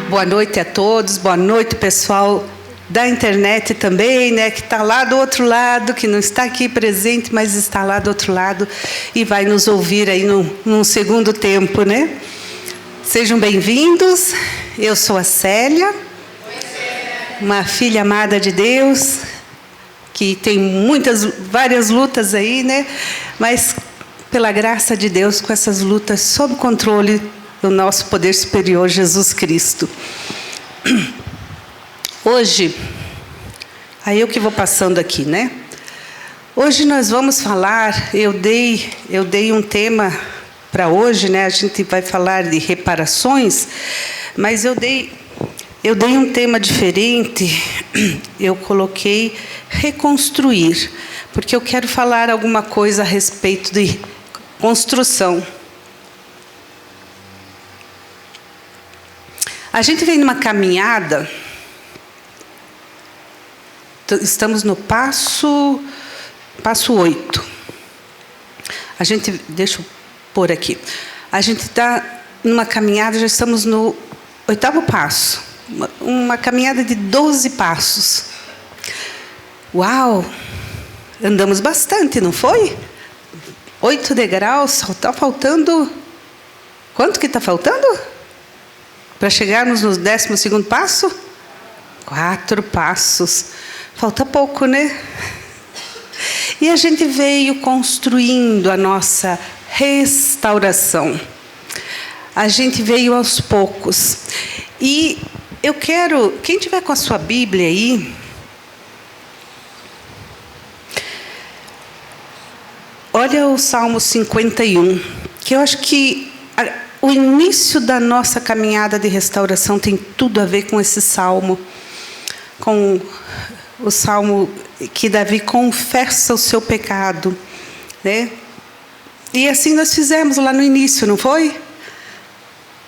Boa noite a todos, boa noite pessoal da internet também, né, que está lá do outro lado, que não está aqui presente, mas está lá do outro lado e vai nos ouvir aí num segundo tempo, né? Sejam bem-vindos, eu sou a Célia, uma filha amada de Deus, que tem várias lutas aí, né? Mas pela graça de Deus, com essas lutas sob controle do nosso poder superior, Jesus Cristo. Hoje, aí eu que vou passando aqui, né? Hoje nós vamos falar, eu dei um tema para hoje, né? A gente vai falar de reparações, mas eu dei um tema diferente, eu coloquei reconstruir, porque eu quero falar alguma coisa a respeito de construção. A gente vem numa caminhada, estamos no passo 8. A gente, deixa eu pôr aqui. A gente está numa caminhada, já estamos no 8º passo. Uma caminhada de 12 passos. Uau! Andamos bastante, não foi? 8 degraus, está faltando... Quanto que está faltando? Para chegarmos no 12º passo? 4 passos. Falta pouco, né? E a gente veio construindo a nossa restauração. A gente veio aos poucos. E eu quero... Quem tiver com a sua Bíblia aí... Olha o Salmo 51, que eu acho que... O início da nossa caminhada de restauração tem tudo a ver com esse salmo, com o salmo que Davi confessa o seu pecado, né? E assim nós fizemos lá no início, não foi?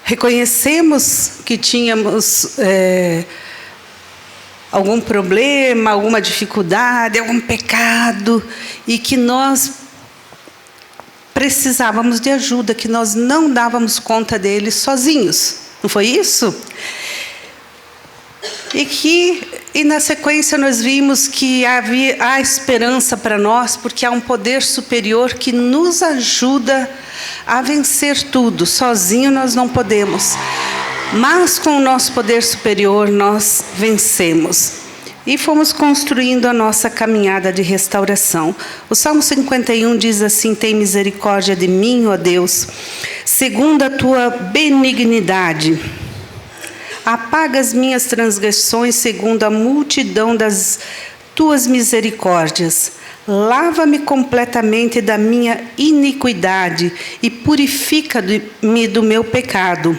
Reconhecemos que tínhamos algum problema, alguma dificuldade, algum pecado, e que nós precisávamos de ajuda, que nós não dávamos conta deles sozinhos. Não foi isso? E na sequência nós vimos que há esperança para nós, porque há um poder superior que nos ajuda a vencer tudo. Sozinho nós não podemos. Mas com o nosso poder superior nós vencemos. E fomos construindo a nossa caminhada de restauração. O Salmo 51 diz assim: tem misericórdia de mim, ó Deus, segundo a tua benignidade. Apaga as minhas transgressões segundo a multidão das tuas misericórdias. Lava-me completamente da minha iniquidade e purifica-me do meu pecado.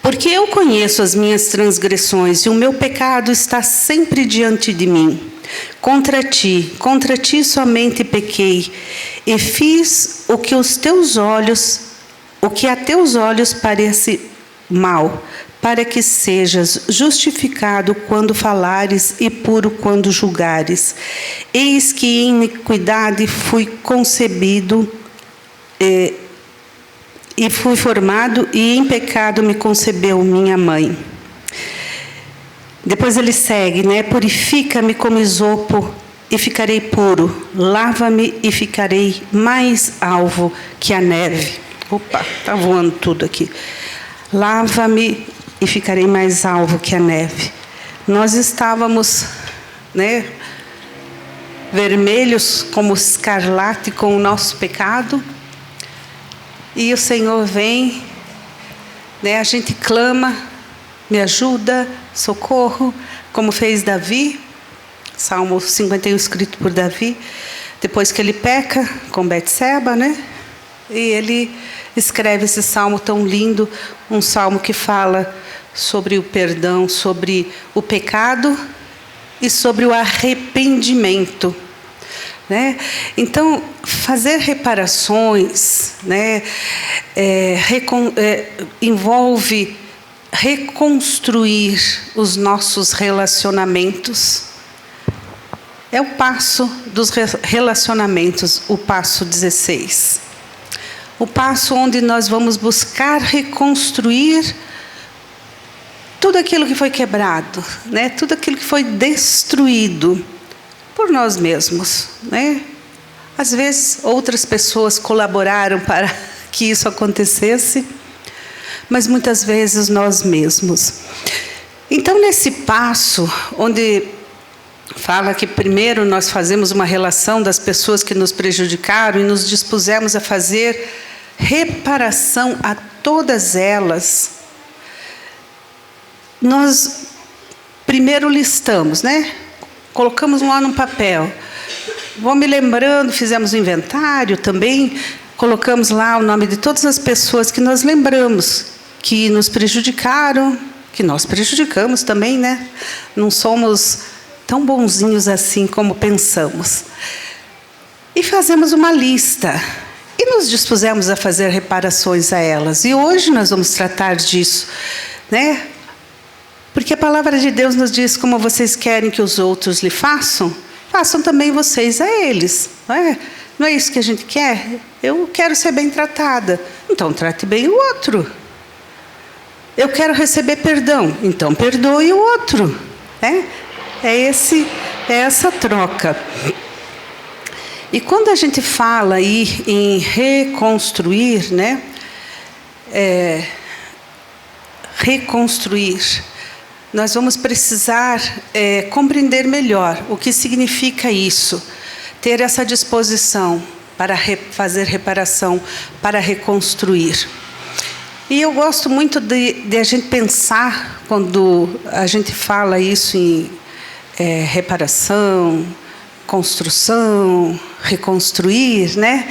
Porque eu conheço as minhas transgressões e o meu pecado está sempre diante de mim. Contra ti somente pequei e fiz o que a teus olhos parece mal, para que sejas justificado quando falares e puro quando julgares. Eis que em iniquidade fui concebido e fui formado, e em pecado me concebeu minha mãe. Depois ele segue, né? Purifica-me como esopo e ficarei puro. Lava-me e ficarei mais alvo que a neve. Opa, tá voando tudo aqui. Lava-me e ficarei mais alvo que a neve. Nós estávamos, né, vermelhos como escarlate com o nosso pecado. E o Senhor vem, né, a gente clama, me ajuda, socorro, como fez Davi, Salmo 51 escrito por Davi, depois que ele peca com Betseba, né? E ele escreve esse salmo tão lindo, um salmo que fala sobre o perdão, sobre o pecado e sobre o arrependimento. Né? Então, fazer reparações, né, envolve reconstruir os nossos relacionamentos. é o passo dos relacionamentos, o passo 16. O passo onde nós vamos buscar reconstruir tudo aquilo que foi quebrado, né? Tudo aquilo que foi destruído por nós mesmos, né? Às vezes outras pessoas colaboraram para que isso acontecesse, mas muitas vezes nós mesmos. Então, nesse passo, onde fala que primeiro nós fazemos uma relação das pessoas que nos prejudicaram e nos dispusemos a fazer reparação a todas elas, nós primeiro listamos, né? Colocamos lá num papel. Vou me lembrando, fizemos um inventário também, colocamos lá o nome de todas as pessoas que nós lembramos, que nos prejudicaram, que nós prejudicamos também, né? Não somos tão bonzinhos assim como pensamos. E fazemos uma lista. E nos dispusemos a fazer reparações a elas. E hoje nós vamos tratar disso, né? Porque a palavra de Deus nos diz: como vocês querem que os outros lhe façam, façam também vocês a eles. Não é? Não é isso que a gente quer? Eu quero ser bem tratada. Então, trate bem o outro. Eu quero receber perdão. Então, perdoe o outro. Né? É essa troca. E quando a gente fala aí em reconstruir, né? Reconstruir, nós vamos precisar compreender melhor o que significa isso, ter essa disposição para fazer reparação, para reconstruir. E eu gosto muito de a gente pensar, quando a gente fala isso em reparação, construção, reconstruir, né?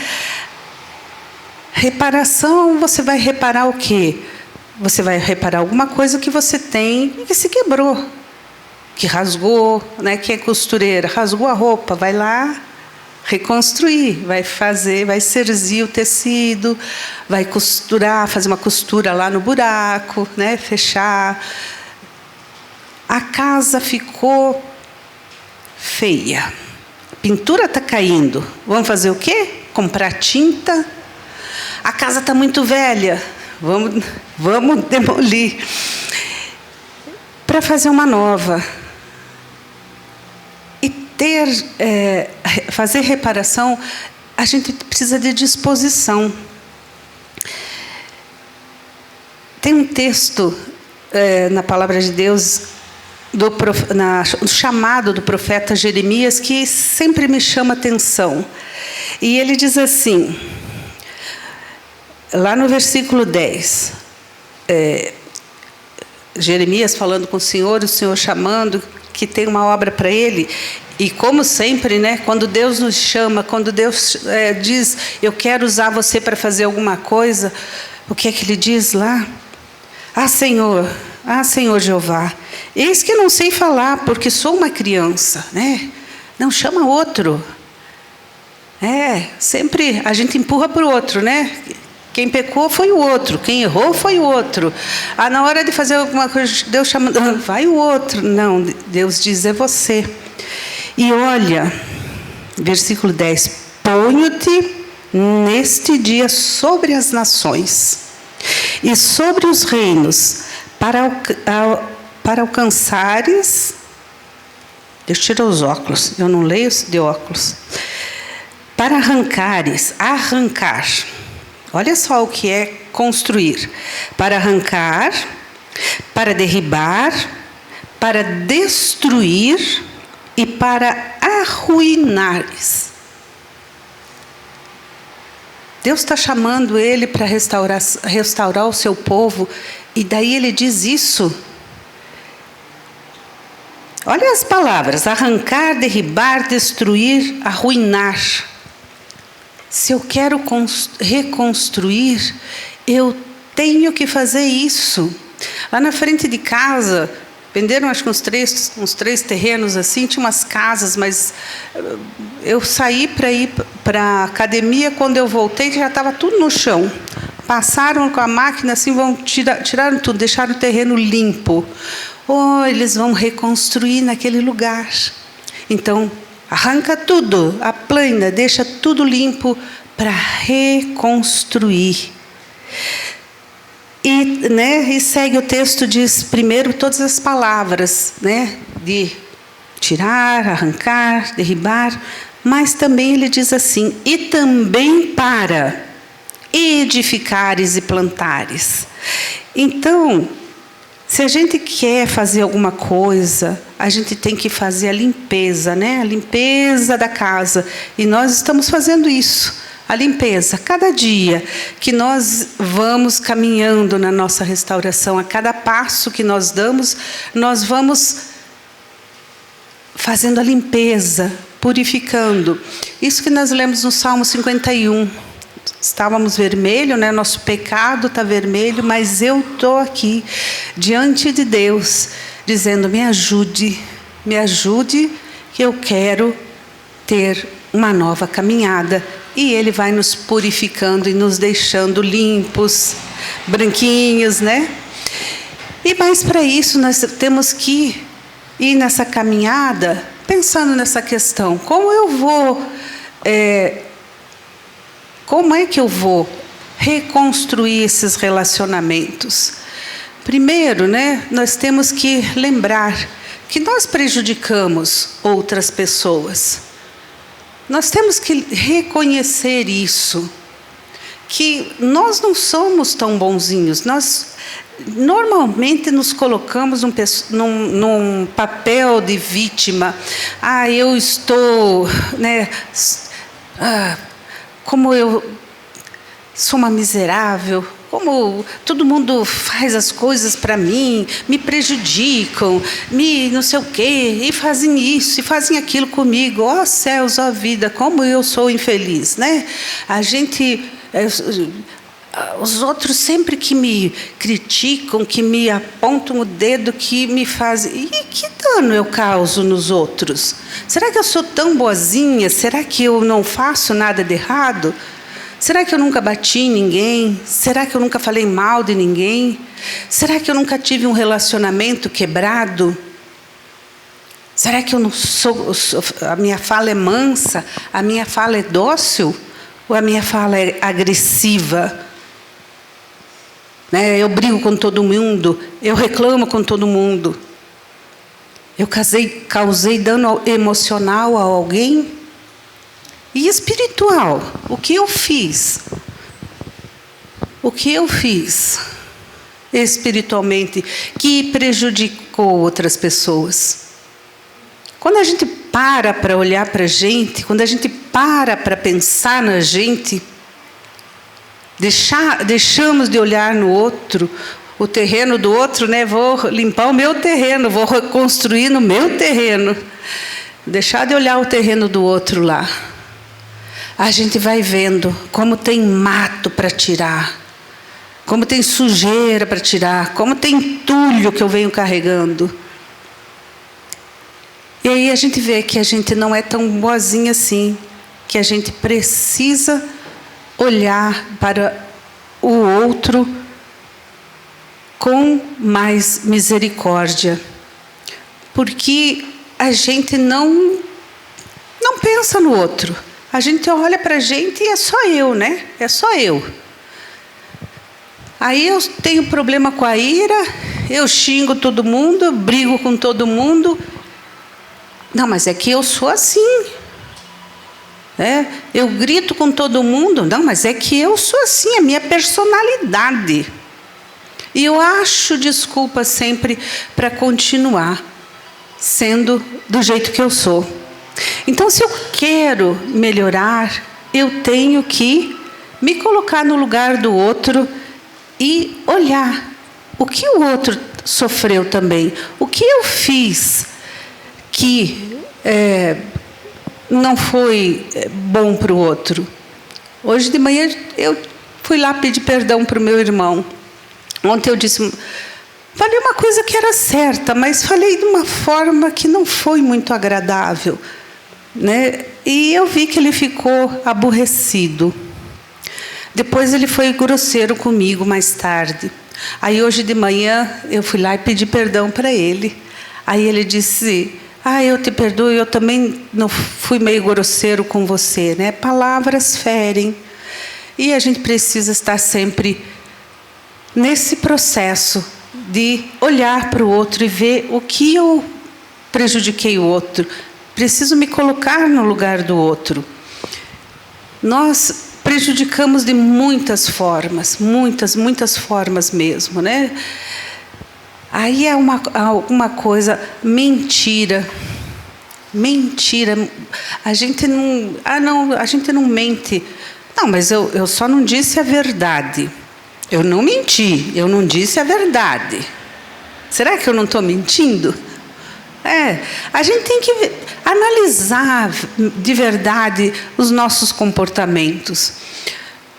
Reparação, você vai reparar o quê? Você vai reparar alguma coisa que você tem e que se quebrou, que rasgou, né? Quem é costureira, rasgou a roupa, vai lá reconstruir, vai cerzir o tecido, vai costurar, fazer uma costura lá no buraco, né? Fechar. A casa ficou feia, a pintura está caindo. Vamos fazer o quê? Comprar tinta. A casa está muito velha. Vamos demolir para fazer uma nova. E fazer reparação, a gente precisa de disposição. Tem um texto na palavra de Deus, no chamado do profeta Jeremias, que sempre me chama a atenção. E ele diz assim, lá no versículo 10, Jeremias falando com o Senhor chamando, que tem uma obra para ele. E como sempre, né, quando Deus nos chama, quando Deus diz, eu quero usar você para fazer alguma coisa, o que é que ele diz lá? Ah, Senhor Jeová, eis que não sei falar, porque sou uma criança, né? Não, chama outro. Sempre a gente empurra para o outro, né? Quem pecou foi o outro, quem errou foi o outro. Na hora de fazer alguma coisa, Deus chama, vai o outro. Não, Deus diz, é você. E olha, versículo 10, ponho-te neste dia sobre as nações e sobre os reinos, para alcançares... Deixa eu tirar os óculos, eu não leio de óculos. Para arrancar. Olha só o que é construir. Para arrancar, para derribar, para destruir e para arruinares. Deus está chamando ele para restaurar o seu povo, e daí ele diz isso. Olha as palavras: arrancar, derribar, destruir, arruinar. Se eu quero reconstruir, eu tenho que fazer isso. Lá na frente de casa, venderam acho que uns três terrenos assim, tinha umas casas, mas eu saí para ir para a academia, quando eu voltei já estava tudo no chão. Passaram com a máquina assim, tiraram tudo, deixaram o terreno limpo. Eles vão reconstruir naquele lugar. Então, Arranca tudo, aplana, deixa tudo limpo para reconstruir. E segue o texto, diz primeiro todas as palavras, de tirar, arrancar, derribar, mas também ele diz assim, e também para edificares e plantares. Então, se a gente quer fazer alguma coisa, a gente tem que fazer a limpeza, a limpeza da casa. E nós estamos fazendo isso, a limpeza. Cada dia que nós vamos caminhando na nossa restauração, a cada passo que nós damos, nós vamos fazendo a limpeza, purificando. Isso que nós lemos no Salmo 51. Estávamos vermelho, nosso pecado está vermelho, mas eu estou aqui diante de Deus, dizendo, me ajude, que eu quero ter uma nova caminhada. E Ele vai nos purificando e nos deixando limpos, branquinhos, E mais para isso, nós temos que ir nessa caminhada, pensando nessa questão, como é que eu vou reconstruir esses relacionamentos? Primeiro, nós temos que lembrar que nós prejudicamos outras pessoas. Nós temos que reconhecer isso, que nós não somos tão bonzinhos. Nós normalmente nos colocamos num papel de vítima. Eu estou, como eu sou uma miserável, como todo mundo faz as coisas para mim, me prejudicam, me não sei o quê, e fazem isso, e fazem aquilo comigo. Ó céus, ó vida, como eu sou infeliz, A gente, os outros sempre que me criticam, que me apontam o dedo, que me fazem... E que dano eu causo nos outros? Será que eu sou tão boazinha? Será que eu não faço nada de errado? Será que eu nunca bati em ninguém? Será que eu nunca falei mal de ninguém? Será que eu nunca tive um relacionamento quebrado? Será que eu não sou... A minha fala é mansa? A minha fala é dócil? Ou a minha fala é agressiva? Eu brigo com todo mundo, eu reclamo com todo mundo. Eu causei dano emocional a alguém? E espiritual, o que eu fiz? O que eu fiz espiritualmente que prejudicou outras pessoas? Quando a gente para olhar para a gente, quando a gente para pensar na gente, deixamos de olhar no outro, o terreno do outro, vou limpar o meu terreno, vou reconstruir no meu terreno. Deixar de olhar o terreno do outro lá. A gente vai vendo como tem mato para tirar, como tem sujeira para tirar, como tem entulho que eu venho carregando. E aí a gente vê que a gente não é tão boazinha assim, que a gente precisa olhar para o outro com mais misericórdia. Porque a gente não pensa no outro. A gente olha para a gente e é só eu, É só eu. Aí eu tenho problema com a ira, eu xingo todo mundo, eu brigo com todo mundo. Não, mas é que eu sou assim. Eu grito com todo mundo. Não, mas é que eu sou assim, é minha personalidade. E eu acho desculpa sempre para continuar sendo do jeito que eu sou. Então, se eu quero melhorar, eu tenho que me colocar no lugar do outro e olhar o que o outro sofreu também. O que eu fiz que não foi bom para o outro. Hoje de manhã eu fui lá pedir perdão para o meu irmão. Ontem eu disse, falei uma coisa que era certa, mas falei de uma forma que não foi muito agradável, E eu vi que ele ficou aborrecido. Depois ele foi grosseiro comigo mais tarde. Aí hoje de manhã eu fui lá e pedi perdão para ele. Aí ele disse, eu te perdoo, eu também não fui meio grosseiro com você, né? Palavras ferem. E a gente precisa estar sempre nesse processo de olhar para o outro e ver o que eu prejudiquei o outro. Preciso me colocar no lugar do outro. Nós prejudicamos de muitas formas, muitas formas mesmo, né? Aí é alguma coisa, mentira. Mentira. A gente não... a gente não mente. Não, mas eu só não disse a verdade. Eu não menti, eu não disse a verdade. Será que eu não estou mentindo? A gente tem que analisar de verdade os nossos comportamentos.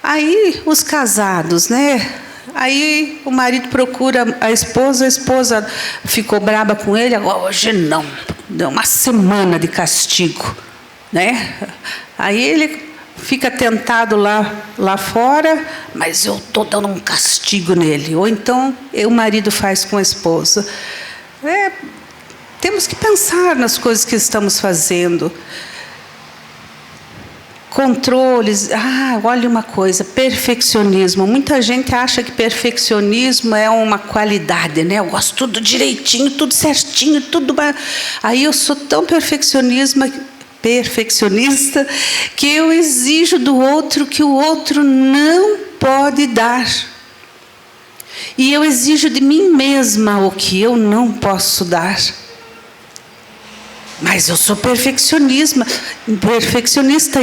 Aí, os casados, né? Aí o marido procura a esposa ficou braba com ele, agora hoje não, deu uma semana de castigo, né? Aí ele fica tentado lá fora, mas eu estou dando um castigo nele. Ou então o marido faz com a esposa. Temos que pensar nas coisas que estamos fazendo. Controles. Olha uma coisa, perfeccionismo. Muita gente acha que perfeccionismo é uma qualidade, né? Eu gosto tudo direitinho, tudo certinho, tudo. Aí eu sou tão perfeccionista que eu exijo do outro que o outro não pode dar. E eu exijo de mim mesma o que eu não posso dar. Mas eu sou perfeccionista,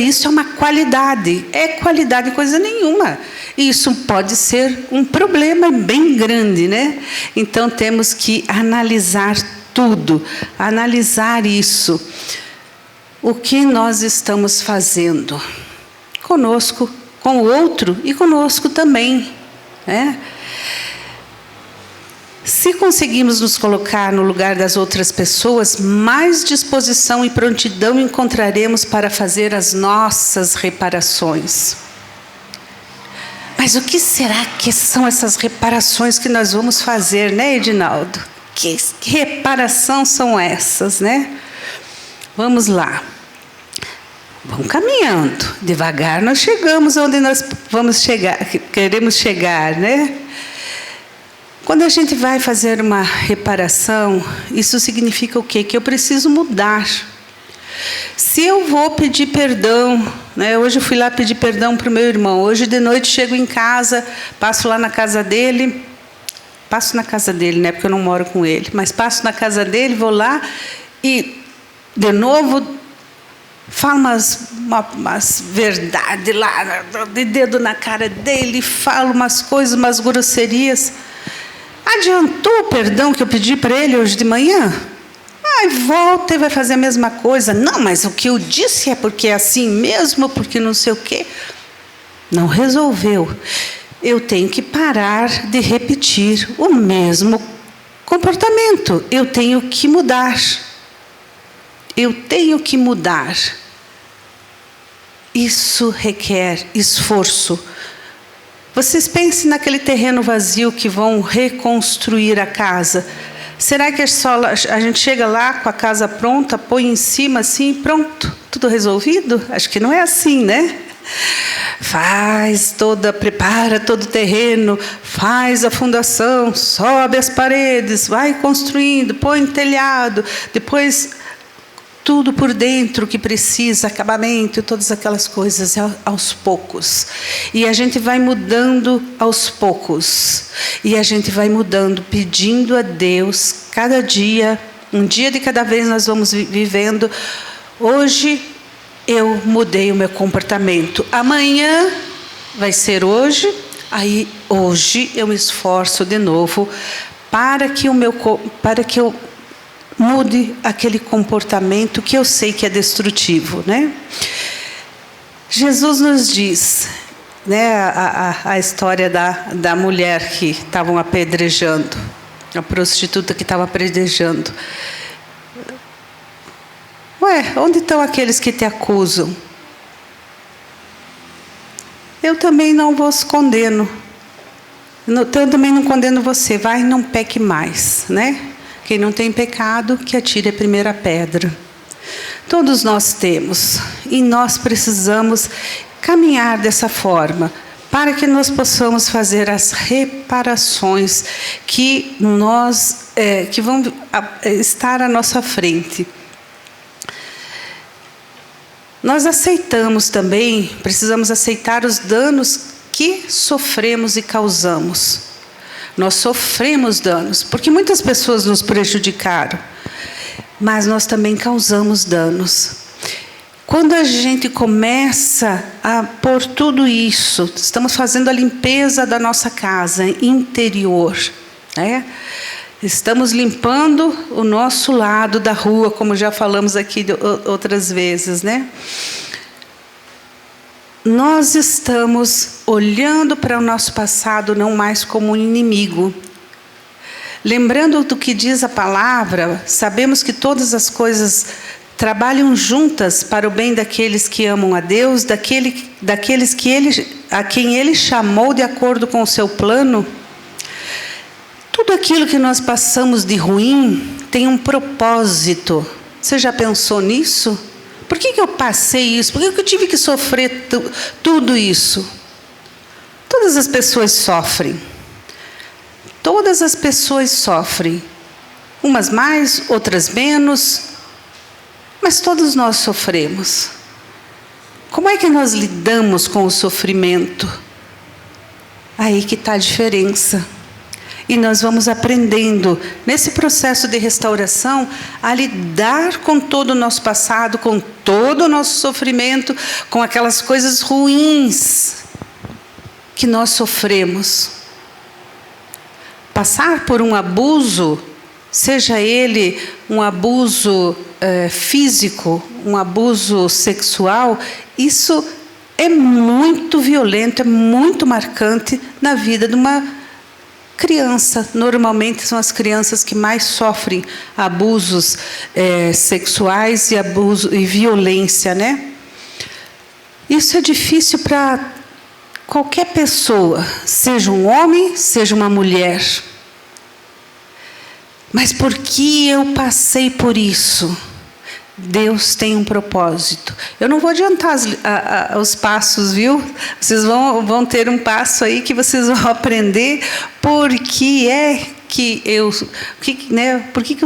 isso é uma qualidade. É qualidade coisa nenhuma. Isso pode ser um problema bem grande, né? Então temos que analisar tudo, analisar isso. O que nós estamos fazendo conosco, com o outro e conosco também, né? Se conseguimos nos colocar no lugar das outras pessoas, mais disposição e prontidão encontraremos para fazer as nossas reparações. Mas o que será que são essas reparações que nós vamos fazer, né, Edinaldo? Que reparação são essas, né? Vamos lá. Vamos caminhando. Devagar nós chegamos onde nós queremos chegar, né? Quando a gente vai fazer uma reparação, isso significa o quê? Que eu preciso mudar. Se eu vou pedir perdão, né? Hoje eu fui lá pedir perdão para o meu irmão. Hoje de noite chego em casa, passo lá na casa dele. Passo na casa dele, né? Porque eu não moro com ele. Mas passo na casa dele, vou lá e, de novo, falo umas verdades lá, de dedo na cara dele, falo umas coisas, umas grosserias. Adiantou o perdão que eu pedi para ele hoje de manhã? Volta e vai fazer a mesma coisa. Não, mas o que eu disse é porque é assim mesmo, porque não sei o quê. Não resolveu. Eu tenho que parar de repetir o mesmo comportamento. Eu tenho que mudar. Eu tenho que mudar. Isso requer esforço. Vocês pensem naquele terreno vazio que vão reconstruir a casa. Será que a gente chega lá com a casa pronta, põe em cima assim, pronto, tudo resolvido? Acho que não é assim, né? Prepara todo o terreno, faz a fundação, sobe as paredes, vai construindo, põe telhado, depois tudo por dentro que precisa, acabamento, todas aquelas coisas, aos poucos. E a gente vai mudando aos poucos. E a gente vai mudando, pedindo a Deus, cada dia, um dia de cada vez nós vamos vivendo. Hoje eu mudei o meu comportamento. Amanhã vai ser hoje. Aí hoje eu me esforço de novo para que eu mude aquele comportamento que eu sei que é destrutivo, né? Jesus nos diz, né, a história da mulher que estavam apedrejando, a prostituta que estava apedrejando. Onde estão aqueles que te acusam? Eu também não vos condeno. Eu também não condeno você. Vai, não peque mais, né? Quem não tem pecado, que atire a primeira pedra. Todos nós temos, e nós precisamos caminhar dessa forma, para que nós possamos fazer as reparações que vão estar à nossa frente. Nós aceitamos também, precisamos aceitar os danos que sofremos e causamos. Nós sofremos danos, porque muitas pessoas nos prejudicaram, mas nós também causamos danos. Quando a gente começa a pôr tudo isso, estamos fazendo a limpeza da nossa casa interior, né? Estamos limpando o nosso lado da rua, como já falamos aqui outras vezes, né? Nós estamos olhando para o nosso passado não mais como um inimigo. Lembrando do que diz a palavra, sabemos que todas as coisas trabalham juntas para o bem daqueles que amam a Deus, daqueles a quem Ele chamou de acordo com o seu plano. Tudo aquilo que nós passamos de ruim tem um propósito. Você já pensou nisso? Por que eu passei isso? Por que eu tive que sofrer tudo isso? Todas as pessoas sofrem. Todas as pessoas sofrem. Umas mais, outras menos. Mas todos nós sofremos. Como é que nós lidamos com o sofrimento? Aí que está a diferença. E nós vamos aprendendo, nesse processo de restauração, a lidar com todo o nosso passado, com todo o nosso sofrimento, com aquelas coisas ruins que nós sofremos. Passar por um abuso, seja ele um abuso físico, um abuso sexual, isso é muito violento, é muito marcante na vida de uma criança. Normalmente são as crianças que mais sofrem abusos sexuais e violência, né? Isso é difícil para qualquer pessoa, seja um homem, seja uma mulher. Mas por que eu passei por isso? Deus tem um propósito. Eu não vou adiantar os passos, viu? Vocês vão ter um passo aí que vocês vão aprender por que eu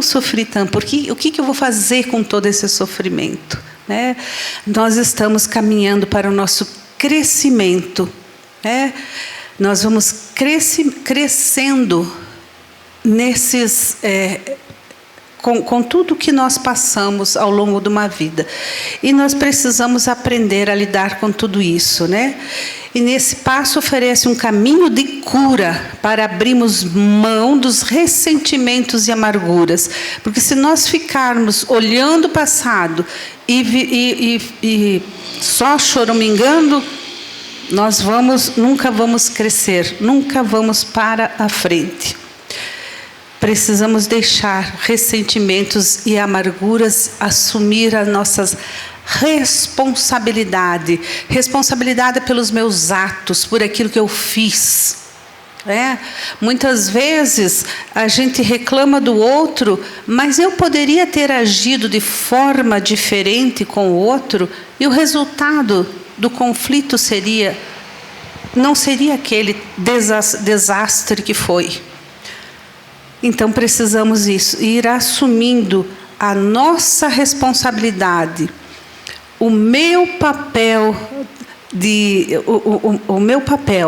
sofri tanto, o que eu vou fazer com todo esse sofrimento, né? Nós estamos caminhando para o nosso crescimento, né? Nós vamos crescendo nesses com tudo que nós passamos ao longo de uma vida. E nós precisamos aprender a lidar com tudo isso, né? E nesse passo oferece um caminho de cura para abrirmos mão dos ressentimentos e amarguras. Porque se nós ficarmos olhando o passado e só choramingando, nós nunca vamos crescer, nunca vamos para a frente. Precisamos deixar ressentimentos e amarguras, assumir a nossa responsabilidade pelos meus atos, por aquilo que eu fiz. Muitas vezes a gente reclama do outro, mas eu poderia ter agido de forma diferente com o outro, e o resultado do conflito não seria aquele desastre que foi. Então precisamos ir assumindo a nossa responsabilidade, o meu papel,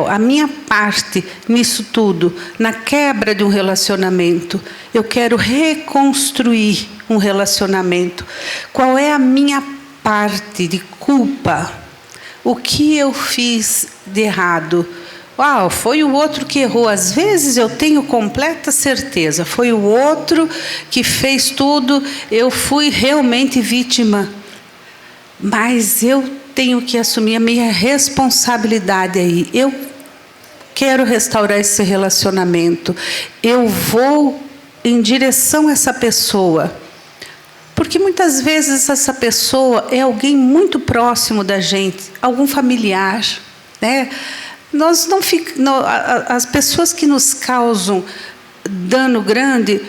a minha parte nisso tudo, na quebra de um relacionamento. Eu quero reconstruir um relacionamento. Qual é a minha parte de culpa? O que eu fiz de errado? Foi o outro que errou. Às vezes eu tenho completa certeza, foi o outro que fez tudo, eu fui realmente vítima. Mas eu tenho que assumir a minha responsabilidade aí. Eu quero restaurar esse relacionamento. Eu vou em direção a essa pessoa. Porque muitas vezes essa pessoa é alguém muito próximo da gente, algum familiar, né? As pessoas que nos causam dano grande,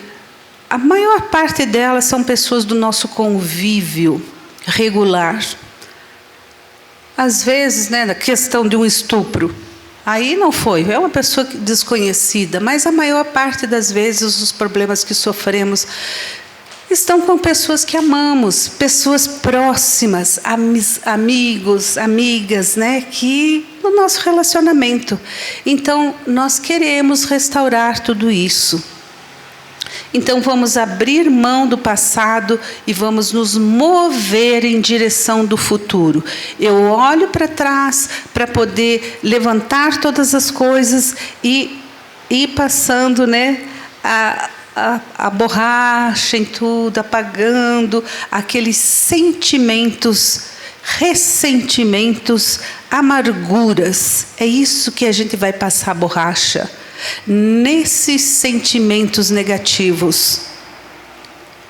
a maior parte delas são pessoas do nosso convívio regular. Às vezes, né, na questão de um estupro, aí não foi, é uma pessoa desconhecida, mas a maior parte das vezes os problemas que sofremos estão com pessoas que amamos, pessoas próximas, amigos, amigas, né, que no nosso relacionamento. Então, nós queremos restaurar tudo isso. Então, vamos abrir mão do passado e vamos nos mover em direção do futuro. Eu olho para trás para poder levantar todas as coisas e ir passando, né, a borracha em tudo, apagando aqueles sentimentos, ressentimentos, amarguras. É isso que a gente vai passar a borracha. Nesses sentimentos negativos.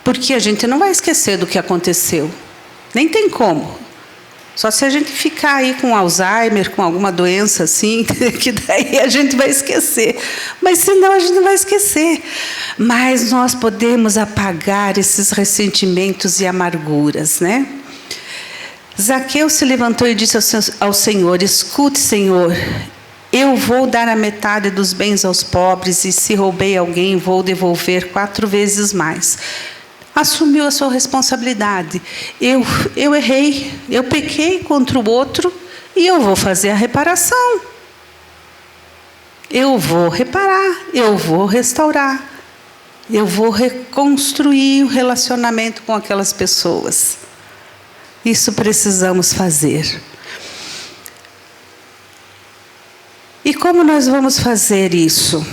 Porque a gente não vai esquecer do que aconteceu. Nem tem como. Só se a gente ficar aí com Alzheimer, com alguma doença assim, que daí a gente vai esquecer. Mas senão a gente não vai esquecer. Mas nós podemos apagar esses ressentimentos e amarguras, né? Zaqueu se levantou e disse ao Senhor: escute, Senhor, eu vou dar a metade dos bens aos pobres, e se roubei alguém, vou devolver 4 vezes mais. Assumiu a sua responsabilidade. Eu errei, eu pequei contra o outro, e eu vou fazer a reparação. Eu vou reparar, eu vou restaurar, eu vou reconstruir o relacionamento com aquelas pessoas. Isso precisamos fazer. E como nós vamos fazer isso?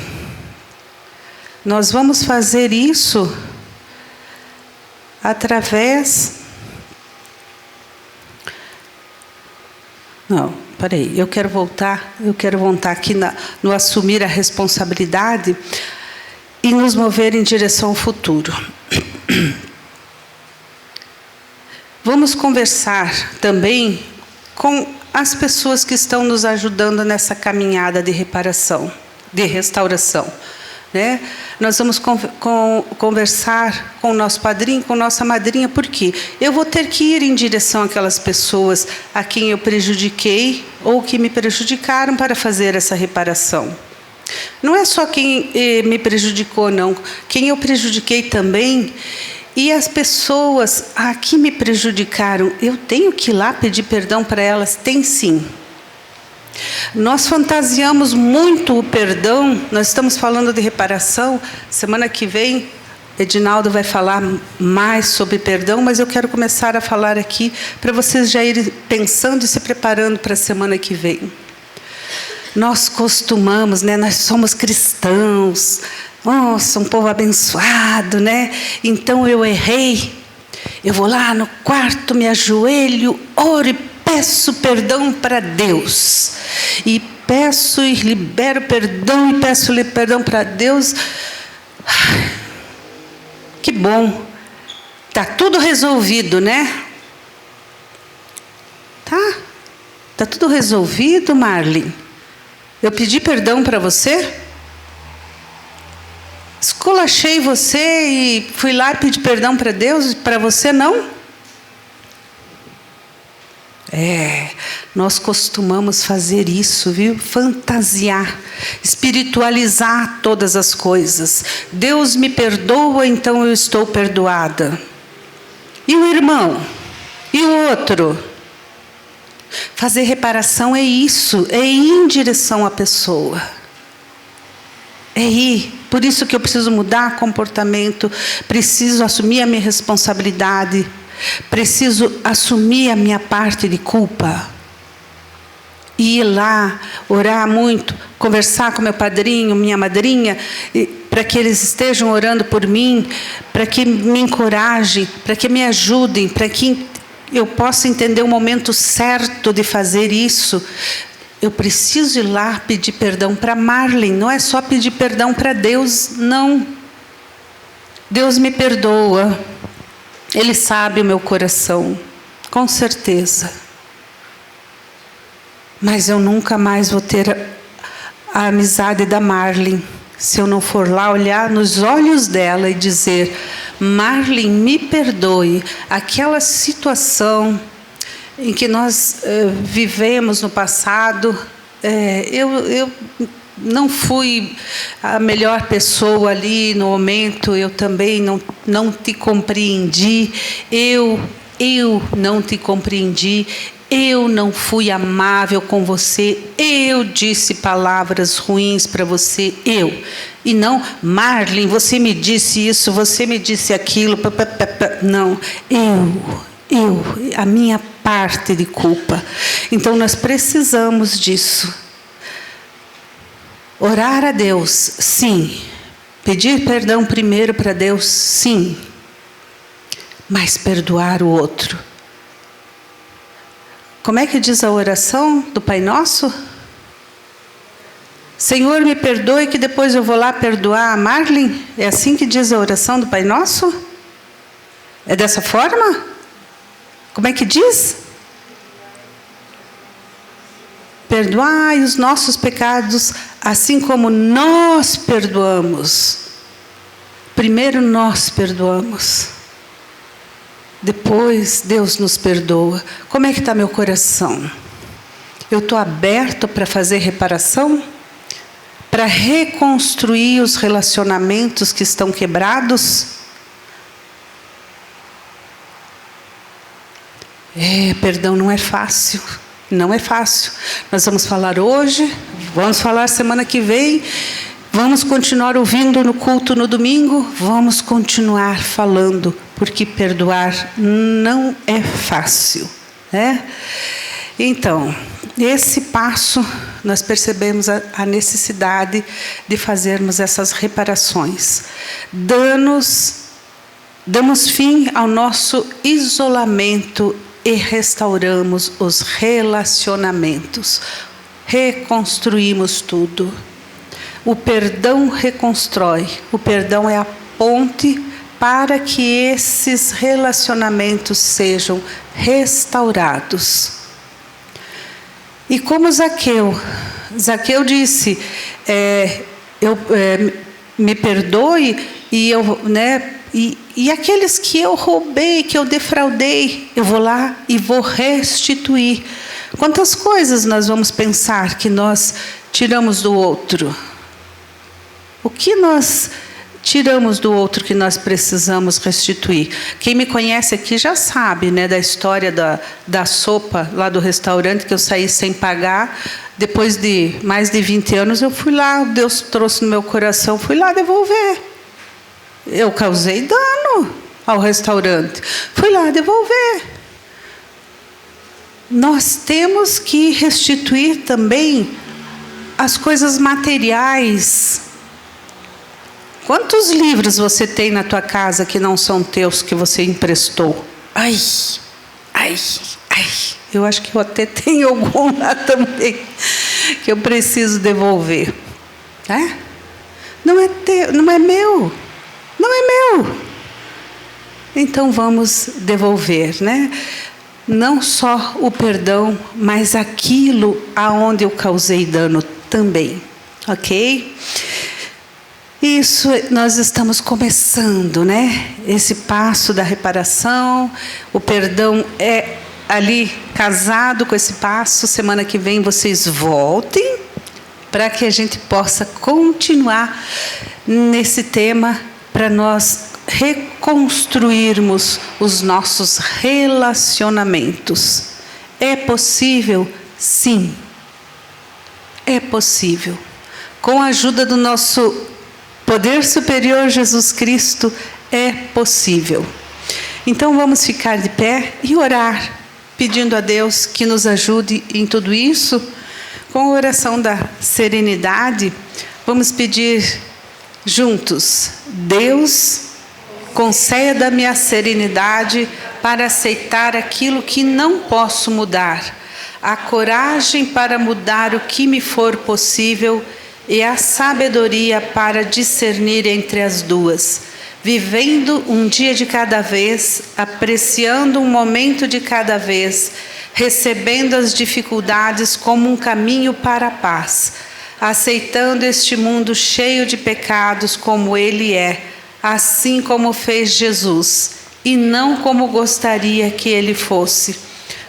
Nós vamos fazer isso através... Não, peraí, eu quero voltar aqui no assumir a responsabilidade e nos mover em direção ao futuro. Vamos conversar também com as pessoas que estão nos ajudando nessa caminhada de reparação, de restauração, né? Nós vamos conversar com o nosso padrinho, com nossa madrinha, porque eu vou ter que ir em direção àquelas pessoas a quem eu prejudiquei ou que me prejudicaram para fazer essa reparação. Não é só quem me prejudicou, não. Quem eu prejudiquei também. E as pessoas que me prejudicaram, eu tenho que ir lá pedir perdão para elas? Tem sim. Nós fantasiamos muito o perdão, nós estamos falando de reparação. Semana que vem, Edinaldo vai falar mais sobre perdão, mas eu quero começar a falar aqui para vocês já irem pensando e se preparando para a semana que vem. Nós costumamos, né? Nós somos cristãos. Nossa, um povo abençoado, né? Então eu errei. Eu vou lá no quarto, me ajoelho, oro e peço perdão para Deus. E peço e libero perdão e peço perdão para Deus. Que bom. Tá tudo resolvido, né? Tá tudo resolvido, Marlene. Eu pedi perdão para você? Esculachei você e fui lá pedir perdão para Deus, para você não? Nós costumamos fazer isso, viu? Fantasiar, espiritualizar todas as coisas. Deus me perdoa, então eu estou perdoada. E o irmão? E o outro? Fazer reparação é isso, é ir em direção à pessoa. É ir. Por isso que eu preciso mudar comportamento, preciso assumir a minha responsabilidade, preciso assumir a minha parte de culpa. E ir lá, orar muito, conversar com meu padrinho, minha madrinha, para que eles estejam orando por mim, para que me encorajem, para que me ajudem, para que eu possa entender o momento certo de fazer isso. Eu preciso ir lá pedir perdão para Marlene. Não é só pedir perdão para Deus, não. Deus me perdoa. Ele sabe o meu coração, com certeza. Mas eu nunca mais vou ter a amizade da Marlene. se eu não for lá olhar nos olhos dela e dizer: Marlene, me perdoe, aquela situação em que nós vivemos no passado, eu não fui a melhor pessoa ali no momento, eu também não te compreendi, eu não te compreendi, eu não fui amável com você, eu disse palavras ruins para você, e não, Marlene, você me disse isso, você me disse aquilo, não, a minha parte de culpa. Então nós precisamos disso. Orar a Deus, sim. Pedir perdão primeiro para Deus, sim. Mas perdoar o outro. Como é que diz a oração do Pai Nosso? Senhor, me perdoe que depois eu vou lá perdoar a Marlene? É assim que diz a oração do Pai Nosso? É dessa forma? Como é que diz? Perdoai os nossos pecados, assim como nós perdoamos. Primeiro nós perdoamos. Depois Deus nos perdoa. Como é que está meu coração? Eu estou aberto para fazer reparação? Para reconstruir os relacionamentos que estão quebrados? Perdão não é fácil. Não é fácil. Nós vamos falar hoje, vamos falar semana que vem, vamos continuar ouvindo no culto no domingo, vamos continuar falando, porque perdoar não é fácil, né? Então, esse passo, nós percebemos a necessidade de fazermos essas reparações. Damos fim ao nosso isolamento e restauramos os relacionamentos. Reconstruímos tudo. O perdão reconstrói. O perdão é a ponte para que esses relacionamentos sejam restaurados. E como Zaqueu disse, me perdoe e aqueles que eu roubei, que eu defraudei, eu vou lá e vou restituir. Quantas coisas nós vamos pensar que nós tiramos do outro? O que nós tiramos do outro que nós precisamos restituir? Quem me conhece aqui já sabe, né, da história da sopa lá do restaurante, que eu saí sem pagar. Depois de mais de 20 anos, eu fui lá, Deus trouxe no meu coração, fui lá devolver. Eu causei dano ao restaurante. Fui lá devolver. Nós temos que restituir também as coisas materiais. Quantos livros você tem na tua casa que não são teus, que você emprestou? Ai. Eu acho que eu até tenho algum lá também que eu preciso devolver. Não é teu, não é meu. Não é meu. Então vamos devolver, né? Não só o perdão, mas aquilo aonde eu causei dano também, ok? Isso nós estamos começando, né? Esse passo da reparação, o perdão é ali casado com esse passo. Semana que vem vocês voltem para que a gente possa continuar nesse tema, para nós reconstruirmos os nossos relacionamentos. É possível? Sim. É possível. Com a ajuda do nosso poder superior Jesus Cristo, é possível. Então vamos ficar de pé e orar, pedindo a Deus que nos ajude em tudo isso. Com a oração da serenidade, vamos pedir juntos: Deus, conceda-me a serenidade para aceitar aquilo que não posso mudar, a coragem para mudar o que me for possível e a sabedoria para discernir entre as duas, vivendo um dia de cada vez, apreciando um momento de cada vez, recebendo as dificuldades como um caminho para a paz, aceitando este mundo cheio de pecados como ele é, assim como fez Jesus, e não como gostaria que ele fosse,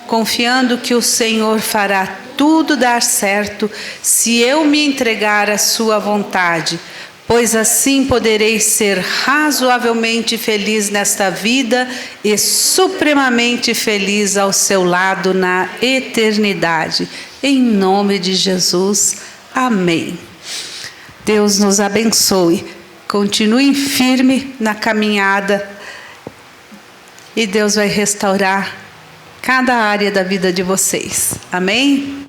confiando que o Senhor fará tudo dar certo se eu me entregar à sua vontade, pois assim poderei ser razoavelmente feliz nesta vida e supremamente feliz ao seu lado na eternidade. Em nome de Jesus, amém. Deus nos abençoe. Continue firme na caminhada e Deus vai restaurar cada área da vida de vocês. Amém?